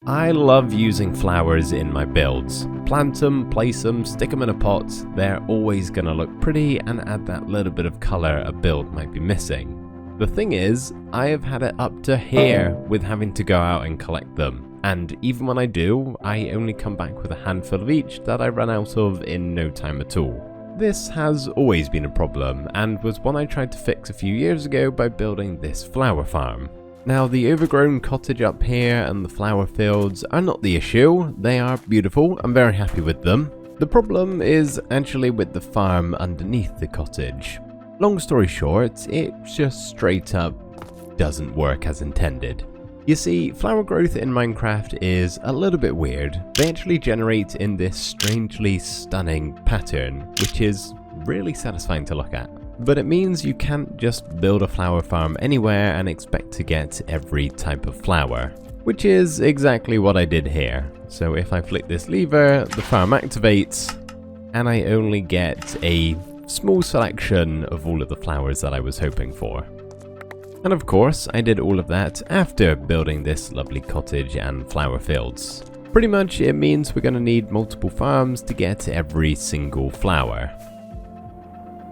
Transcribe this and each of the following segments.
I love using flowers in my builds. Plant them, place them, stick them in a pot, they're always going to look pretty and add that little bit of colour a build might be missing. The thing is, I have had it up to here with having to go out and collect them, and even when I do, I only come back with a handful of each that I run out of in no time at all. This has always been a problem, and was one I tried to fix a few years ago by building this flower farm. Now, the overgrown cottage up here and the flower fields are not the issue. They are beautiful, I'm very happy with them. The problem is actually with the farm underneath the cottage. Long story short, it just straight up doesn't work as intended. You see, flower growth in Minecraft is a little bit weird. They actually generate in this strangely stunning pattern, which is really satisfying to look at. But it means you can't just build a flower farm anywhere and expect to get every type of flower, which is exactly what I did here. So if I flick this lever, the farm activates, and I only get a small selection of all of the flowers that I was hoping for. And of course, I did all of that after building this lovely cottage and flower fields. Pretty much it means we're going to need multiple farms to get every single flower.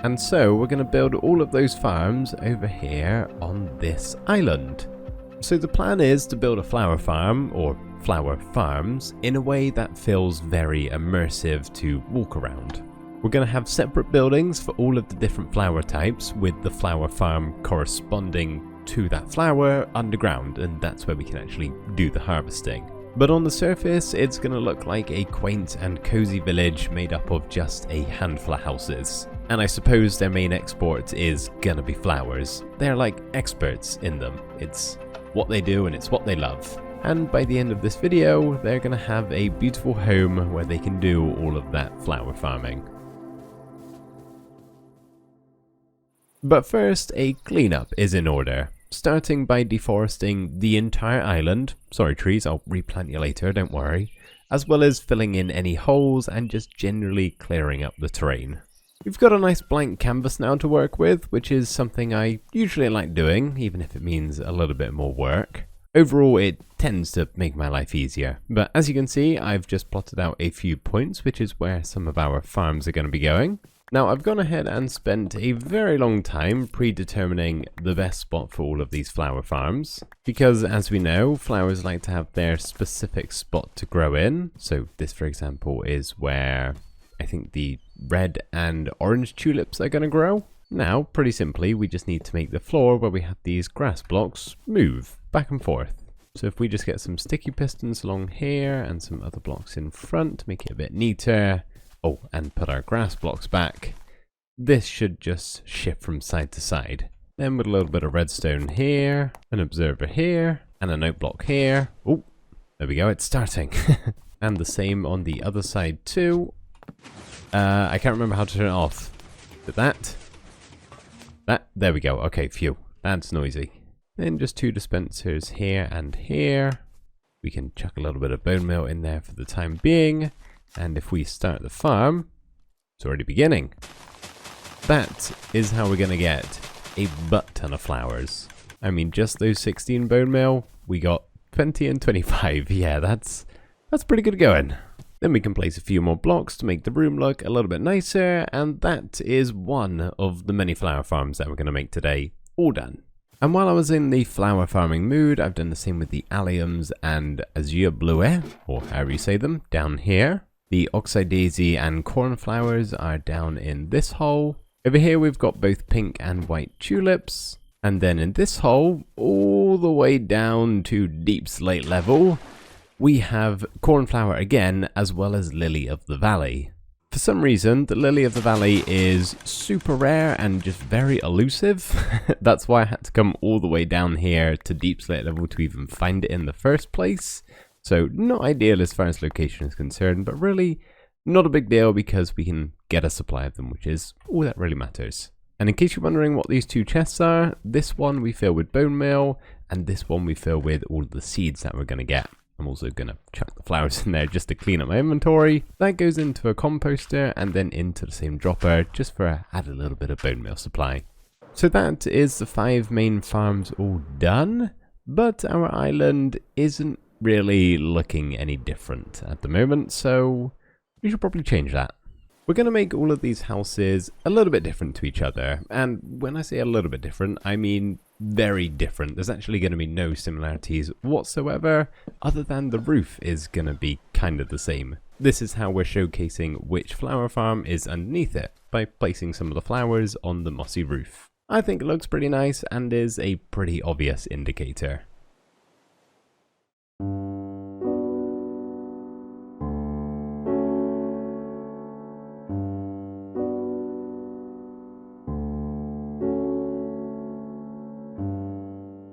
And so we're going to build all of those farms over here on this island. So the plan is to build a flower farm, or flower farms, in a way that feels very immersive to walk around. We're going to have separate buildings for all of the different flower types, with the flower farm corresponding to that flower underground, and that's where we can actually do the harvesting. But on the surface, it's going to look like a quaint and cozy village made up of just a handful of houses. And I suppose their main export is going to be flowers. They're like experts in them. It's what they do and it's what they love. And by the end of this video, they're going to have a beautiful home where they can do all of that flower farming. But first, a cleanup is in order. Starting by deforesting the entire island, sorry trees, I'll replant you later, don't worry, as well as filling in any holes and just generally clearing up the terrain. We've got a nice blank canvas now to work with, which is something I usually like doing, even if it means a little bit more work. Overall, it tends to make my life easier, but as you can see, I've just plotted out a few points, which is where some of our farms are going to be going. Now, I've gone ahead and spent a very long time predetermining the best spot for all of these flower farms, because as we know, flowers like to have their specific spot to grow in. So this, for example, is where I think the red and orange tulips are going to grow. Now, pretty simply, we just need to make the floor where we have these grass blocks move back and forth. So if we just get some sticky pistons along here and some other blocks in front to make it a bit neater. Oh, and put our grass blocks back. This should just shift from side to side. Then with a little bit of redstone here, an observer here, and a note block here. Oh, there we go, it's starting. And the same on the other side too. I can't remember how to turn it off. Did that? There we go. Okay, phew. That's noisy. Then just two dispensers here and here. We can chuck a little bit of bone meal in there for the time being. And if we start the farm, it's already beginning. That is how we're going to get a butt ton of flowers. I mean, just those 16 bone meal, we got 20 and 25. Yeah, that's pretty good going. Then we can place a few more blocks to make the room look a little bit nicer. And that is one of the many flower farms that we're going to make today. All done. And while I was in the flower farming mood, I've done the same with the alliums and azure bleuet, or however you say them, down here. The oxeye daisy and cornflowers are down in this hole. Over here we've got both pink and white tulips. And then in this hole, all the way down to deep slate level, we have cornflower again, as well as lily of the valley. For some reason, the lily of the valley is super rare and just very elusive. That's why I had to come all the way down here to deep slate level to even find it in the first place. So not ideal as far as location is concerned, but really not a big deal because we can get a supply of them, which is all that really matters. And in case you're wondering what these two chests are, this one we fill with bone meal, and this one we fill with all of the seeds that we're going to get. I'm also going to chuck the flowers in there just to clean up my inventory. That goes into a composter and then into the same dropper just for add a little bit of bone meal supply. So that is the 5 main farms all done, but our island isn't really looking any different at the moment, so we should probably change that. We're going to make all of these houses a little bit different to each other, and when I say a little bit different, I mean very different. There's actually going to be no similarities whatsoever, other than the roof is going to be kind of the same. This is how we're showcasing which flower farm is underneath it, by placing some of the flowers on the mossy roof. I think it looks pretty nice and is a pretty obvious indicator.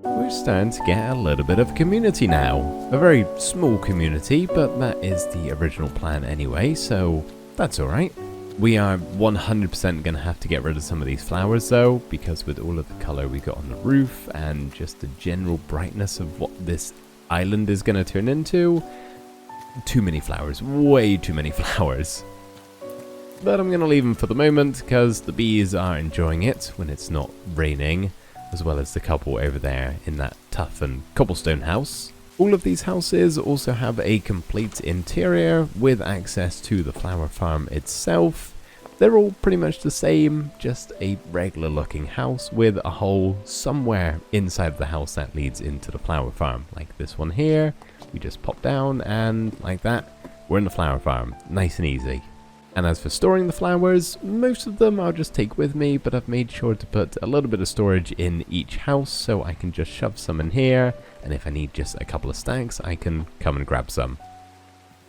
We're starting to get a little bit of community now. A very small community, but that is the original plan anyway, so that's alright. We are 100% going to have to get rid of some of these flowers though, because with all of the colour we got on the roof and just the general brightness of what this island is going to turn into, too many flowers, way too many flowers. But I'm going to leave them for the moment because the bees are enjoying it when it's not raining, as well as the couple over there in that tough and cobblestone house. All of these houses also have a complete interior with access to the flower farm itself. They're all pretty much the same, just a regular looking house with a hole somewhere inside the house that leads into the flower farm. Like this one here, we just pop down and like that, we're in the flower farm, nice and easy. And as for storing the flowers, most of them I'll just take with me, but I've made sure to put a little bit of storage in each house so I can just shove some in here, and if I need just a couple of stacks, I can come and grab some.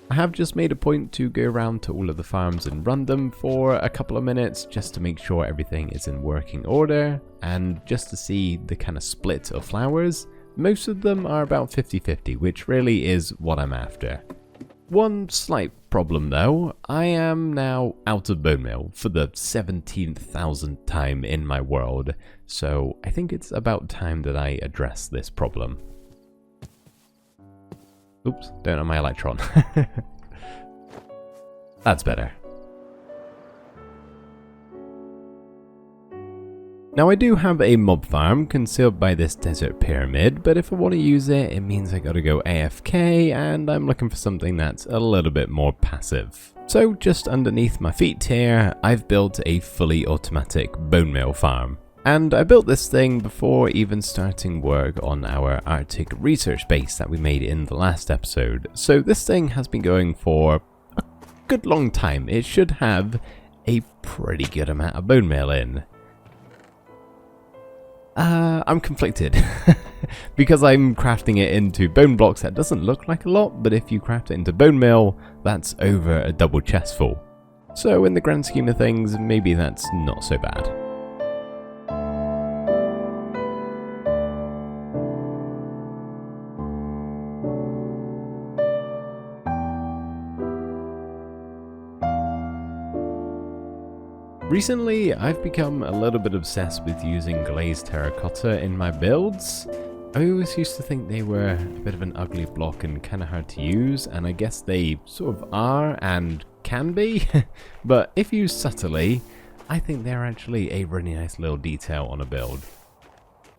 I have just made a point to go around to all of the farms and run them for a couple of minutes just to make sure everything is in working order, and just to see the kind of split of flowers. Most of them are about 50-50, which really is what I'm after. One slight problem though, I am now out of Bonemeal for the 17,000th time in my world, so I think it's about time that I address this problem. Oops, don't have my electron. That's better. Now I do have a mob farm concealed by this desert pyramid, but if I want to use it, it means I gotta go AFK, and I'm looking for something that's a little bit more passive. So just underneath my feet here, I've built a fully automatic Bonemeal farm. And I built this thing before even starting work on our Arctic research base that we made in the last episode. So this thing has been going for a good long time. It should have a pretty good amount of Bonemeal in. I'm conflicted because I'm crafting it into bone blocks. That doesn't look like a lot, but if you craft it into Bonemeal, that's over a double chest full. So in the grand scheme of things, maybe that's not so bad. Recently, I've become a little bit obsessed with using glazed terracotta in my builds. I always used to think they were a bit of an ugly block and kind of hard to use, and I guess they sort of are and can be, but if used subtly, I think they're actually a really nice little detail on a build.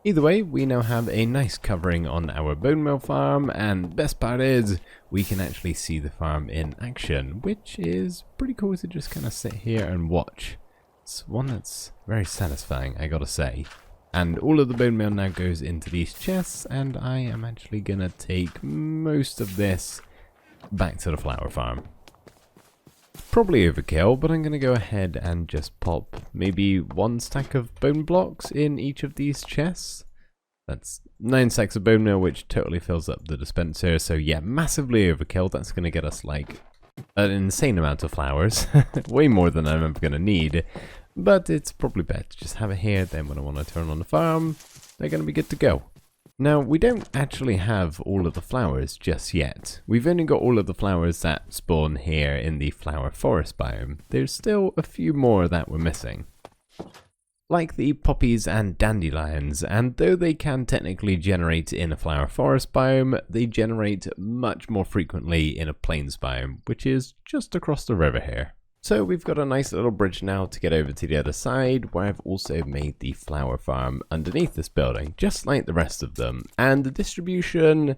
Either way, we now have a nice covering on our Bonemeal farm, and best part is, we can actually see the farm in action, which is pretty cool to just kind of sit here and watch. It's one that's very satisfying, I gotta say. And all of the Bonemeal now goes into these chests, and I am actually gonna take most of this back to the flower farm. Probably overkill, but I'm gonna go ahead and just pop maybe 1 stack of bone blocks in each of these chests. That's 9 stacks of Bonemeal, which totally fills up the dispenser, so yeah, massively overkill. That's gonna get us like an insane amount of flowers, way more than I'm ever going to need, but it's probably better to just have it here, then when I want to turn on the farm, they're going to be good to go. Now, we don't actually have all of the flowers just yet. We've only got all of the flowers that spawn here in the flower forest biome. There's still a few more that we're missing. Like the poppies and dandelions, and though they can technically generate in a flower forest biome, they generate much more frequently in a plains biome, which is just across the river here. So we've got a nice little bridge now to get over to the other side, where I've also made the flower farm underneath this building, just like the rest of them, and the distribution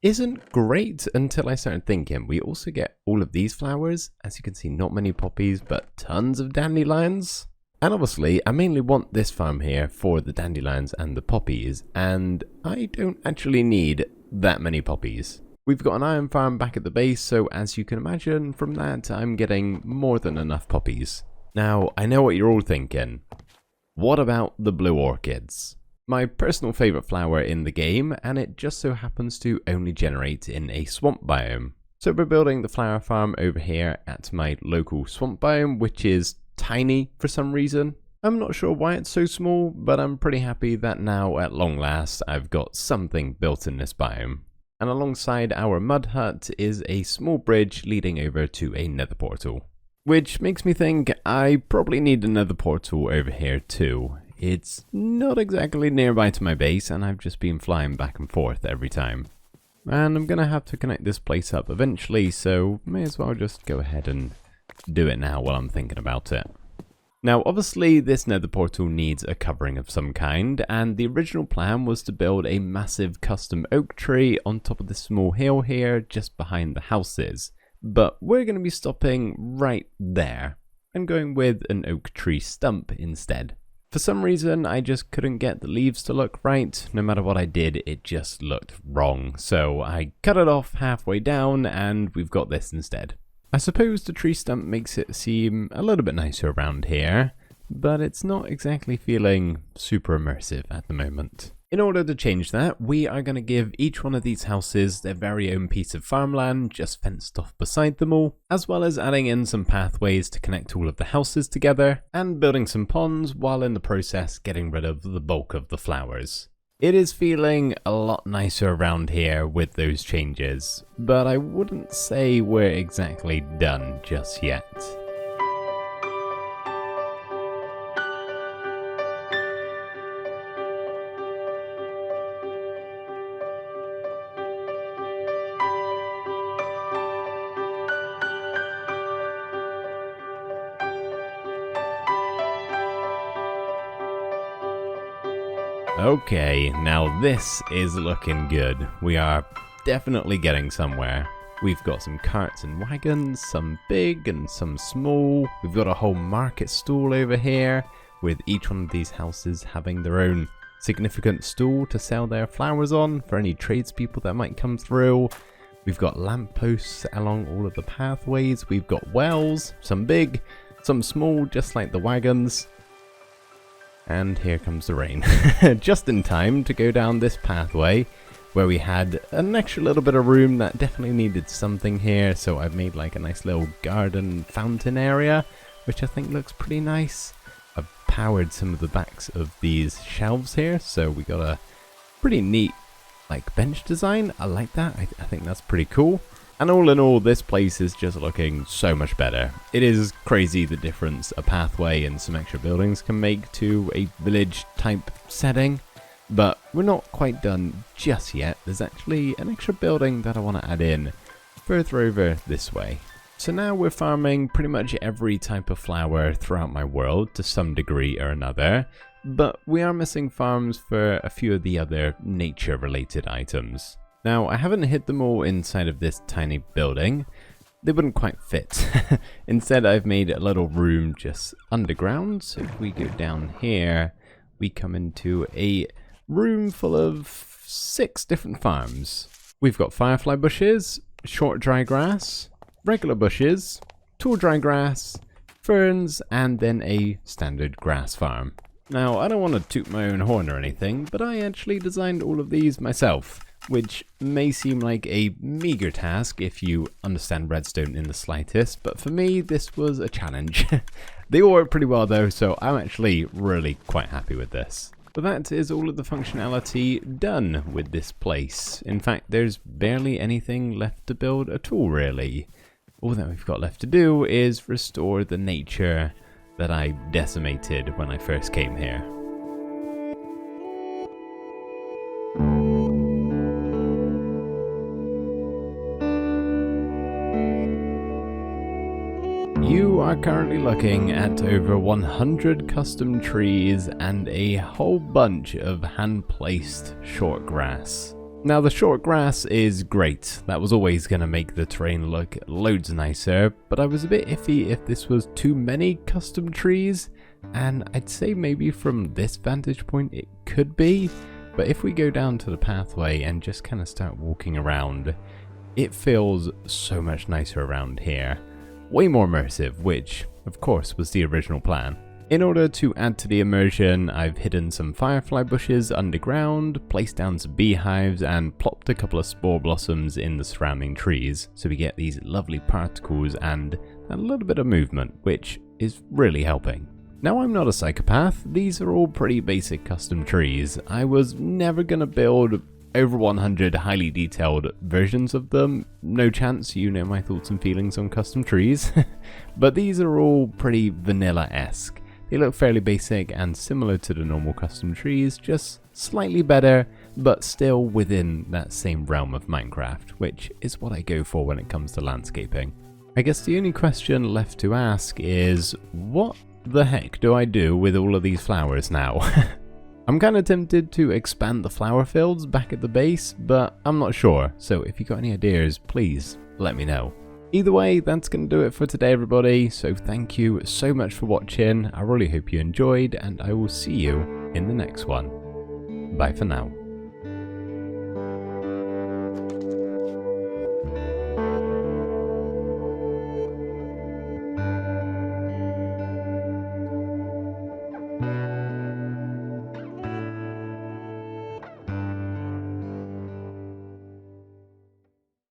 isn't great until I started thinking. We also get all of these flowers. As you can see, not many poppies, but tons of dandelions. And obviously, I mainly want this farm here for the dandelions and the poppies, and I don't actually need that many poppies. We've got an iron farm back at the base, so as you can imagine from that, I'm getting more than enough poppies. Now, I know what you're all thinking. What about the blue orchids? My personal favourite flower in the game, and it just so happens to only generate in a swamp biome. So we're building the flower farm over here at my local swamp biome, which is tiny for some reason. I'm not sure why it's so small, but I'm pretty happy that now at long last I've got something built in this biome. And alongside our mud hut is a small bridge leading over to a nether portal. Which makes me think I probably need another portal over here too. It's not exactly nearby to my base, and I've just been flying back and forth every time. And I'm gonna have to connect this place up eventually, so may as well just go ahead and do it now while I'm thinking about it. Now obviously this nether portal needs a covering of some kind, and the original plan was to build a massive custom oak tree on top of this small hill here just behind the houses. But we're going to be stopping right there and going with an oak tree stump instead. For some reason I just couldn't get the leaves to look right. No matter what I did, it just looked wrong. So I cut it off halfway down and we've got this instead. I suppose the tree stump makes it seem a little bit nicer around here, but it's not exactly feeling super immersive at the moment. In order to change that, we are going to give each one of these houses their very own piece of farmland just fenced off beside them all, as well as adding in some pathways to connect all of the houses together, and building some ponds while in the process getting rid of the bulk of the flowers. It is feeling a lot nicer around here with those changes, but I wouldn't say we're exactly done just yet. Okay, now this is looking good. We are definitely getting somewhere. We've got some carts and wagons, some big and some small. We've got a whole market stall over here, with each one of these houses having their own significant stall to sell their flowers on for any tradespeople that might come through. We've got lampposts along all of the pathways. We've got wells, some big, some small, just like the wagons. And here comes the rain. Just in time to go down this pathway where we had an extra little bit of room that definitely needed something here. So I've made like a nice little garden fountain area, which I think looks pretty nice. I've powered some of the backs of these shelves here. So we got a pretty neat like bench design. I like that. I think that's pretty cool. And all in all, this place is just looking so much better. It is crazy the difference a pathway and some extra buildings can make to a village type setting. But we're not quite done just yet. There's actually an extra building that I want to add in further over this way. So now we're farming pretty much every type of flower throughout my world to some degree or another. But we are missing farms for a few of the other nature related items. Now, I haven't hid them all inside of this tiny building. They wouldn't quite fit. Instead, I've made a little room just underground. So if we go down here, we come into a room full of 6 different farms. We've got firefly bushes, short dry grass, regular bushes, tall dry grass, ferns, and then a standard grass farm. Now, I don't want to toot my own horn or anything, but I actually designed all of these myself, which may seem like a meager task if you understand redstone in the slightest, but for me this was a challenge. They all work pretty well though, so I'm actually really quite happy with this. But that is all of the functionality done with this place. In fact, there's barely anything left to build at all really. All that we've got left to do is restore the nature that I decimated when I first came here. You are currently looking at over 100 custom trees and a whole bunch of hand-placed short grass. Now the short grass is great, that was always going to make the terrain look loads nicer, but I was a bit iffy if this was too many custom trees, and I'd say maybe from this vantage point it could be, but if we go down to the pathway and just kind of start walking around, it feels so much nicer around here. Way more immersive, which of course was the original plan. In order to add to the immersion, I've hidden some firefly bushes underground, placed down some beehives, and plopped a couple of spore blossoms in the surrounding trees, so we get these lovely particles and a little bit of movement, which is really helping. Now I'm not a psychopath, these are all pretty basic custom trees. I was never gonna build over 100 highly detailed versions of them, no chance, you know my thoughts and feelings on custom trees, but these are all pretty vanilla-esque. They look fairly basic and similar to the normal custom trees, just slightly better, but still within that same realm of Minecraft, which is what I go for when it comes to landscaping. I guess the only question left to ask is, what the heck do I do with all of these flowers now? I'm kind of tempted to expand the flower fields back at the base, but I'm not sure, so if you got any ideas, please let me know. Either way, that's going to do it for today, everybody, so thank you so much for watching. I really hope you enjoyed, and I will see you in the next one. Bye for now.